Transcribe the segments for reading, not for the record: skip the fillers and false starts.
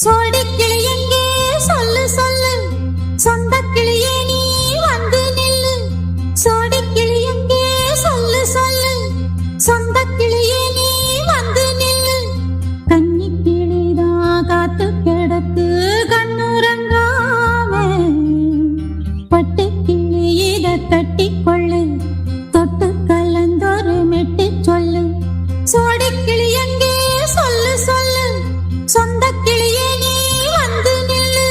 சோடி கிளி எங்கே சொல்லு சொல்லு, சொந்த கிளியே நீ வந்து நில்லு. சோடி கிளி எங்கே சொல்லு சொல்லு, சொந்த கிளியே நீ வந்து நில்லு. கன்னி கிளிதான் காத்து கிடக்கு கண்ணுறங்காம, பட்டு கிளி இத தட்டி கொள்ளு, தொட்டு கலந்தொரு மெட்டு சொல்லு. சோடி கிளி எங்கே சொல்லு சொல்லு, சொந்த கிளியே நீ வந்து நில்லு.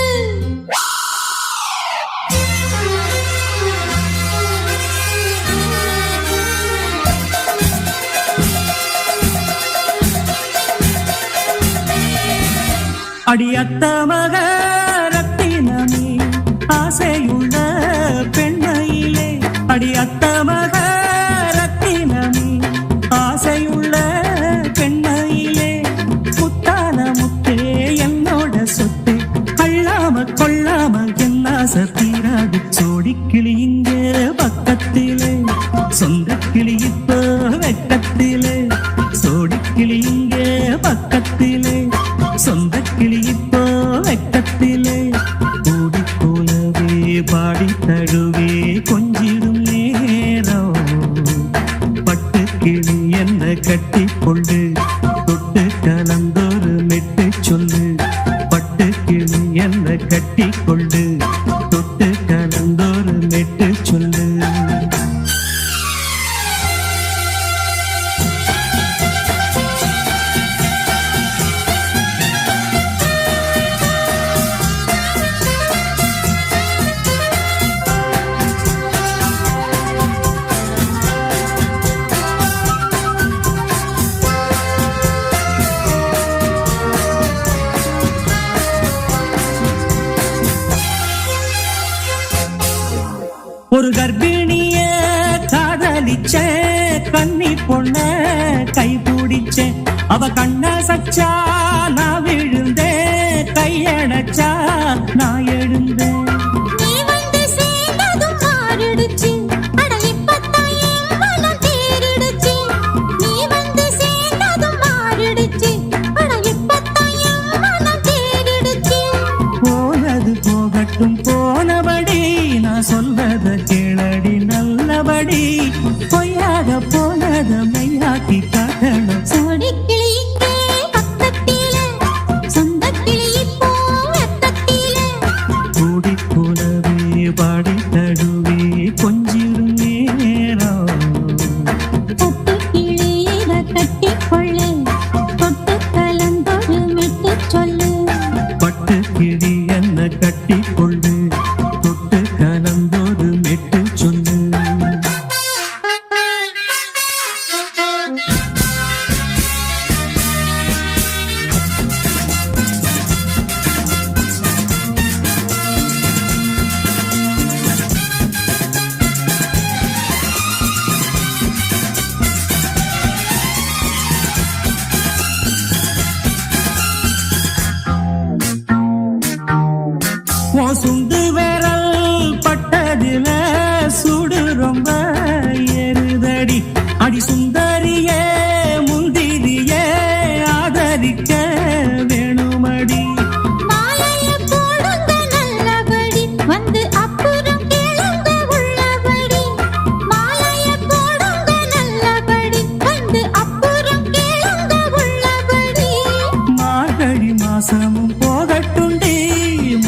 அடியத்த மக ரத்தினமே ஆசையுள்ள பெண்மையிலே, அடியத்த மக ரத்தினமே ஆசையுள்ள பெண்மையிலே, முத்தான முத்தே என்னோட சொத்து, அள்ளாம கொள்ளாம என்ன சத்தீராது. சோடி கிளி இங்க பக்கத்திலே, சொந்த கிளி இப்போ வெக்கத்திலே. சோடி கிளி இங்க பக்கத்திலே, சொந்த கிளி இப்போ வெக்கத்திலே. கூடி போலவே பாடி தழுவே கொஞ்சிடும் நேரம், பட்டு கிளி என்ன கட்டி கொண்டு தொட்டு கலந்தொரு மெட்டு சொல்லு. பட்டு கிளி என்ன கட்டி கொண்டு தொட்டு கலந்தொரு மெட்டு சொல்லு. ஒரு கர்ப்பிணிய காதலிச்ச கன்னி பொண்ண கை பிடிச்ச, அவ கண்ண சச்சா நான் விழுந்தேன், கையடைச்சா நான் எழுந்தேன். நீ வந்து சேர்ந்ததும் மாறிடுச்சு, அட இப்பத்தான் என் மனம் தேறிடுச்சு. நீ வந்து சேர்ந்ததும் மாறிடுச்சு, அட இப்பத்தான் என் மனம் தேறிடுச்சு. போனது போகட்டும் போனபடி, நான் சொல்வத கேளடி நல்லபடி, பொய்யாக போனத மெய்யாக்கி காட்டணும். சோடி கிளி இங்கே பக்கத்திலே, சொந்த கிளி இப்போ வெக்கத்திலே. கூடி போலவே பாடி தழுவே கொஞ்சிடும் நேரம், பட்டு கிளி இத கட்டி கொள்ளு, தொட்டு கலந்தொரு மெட்டு சொல்லு. பட்டு கிளி என்ன கட்டி கொண்டு தொட்டு கலந்தொரு மெட்டு சொல்லு. உன் சுண்டு விரல் பட்டதில சுடு ரொம்ப ஏறுதடி, அடி சுந்தரியே முந்திரியே ஆதரிக்க வேணுமடி. மாலைய போடுங்க நல்லபடி, வந்து அப்புறம் கேளுங்க உள்ளபடி. மாலைய போடுங்க நல்லபடி, வந்து அப்புறம் கேளுங்க உள்ளபடி. மார்கழி மாசமும் போகட்டுண்டி,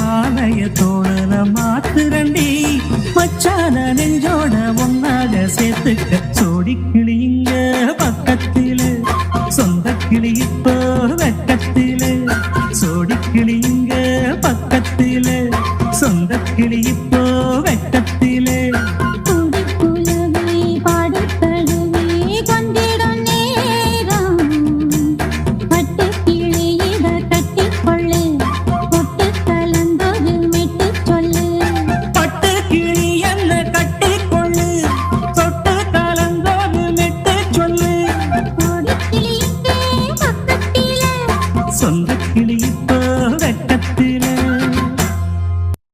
மாலைய தோழல மாத்துரண்டி, மச்சான நெஞ்சோட ஒன்னாக சேர்த்துக்க. சோடி கிளி இங்க பக்கத்திலே, சொந்த கிளி இப்போ வெக்கத்திலே. சோடி கிளி இங்க பக்கத்திலே, சொந்த கிளி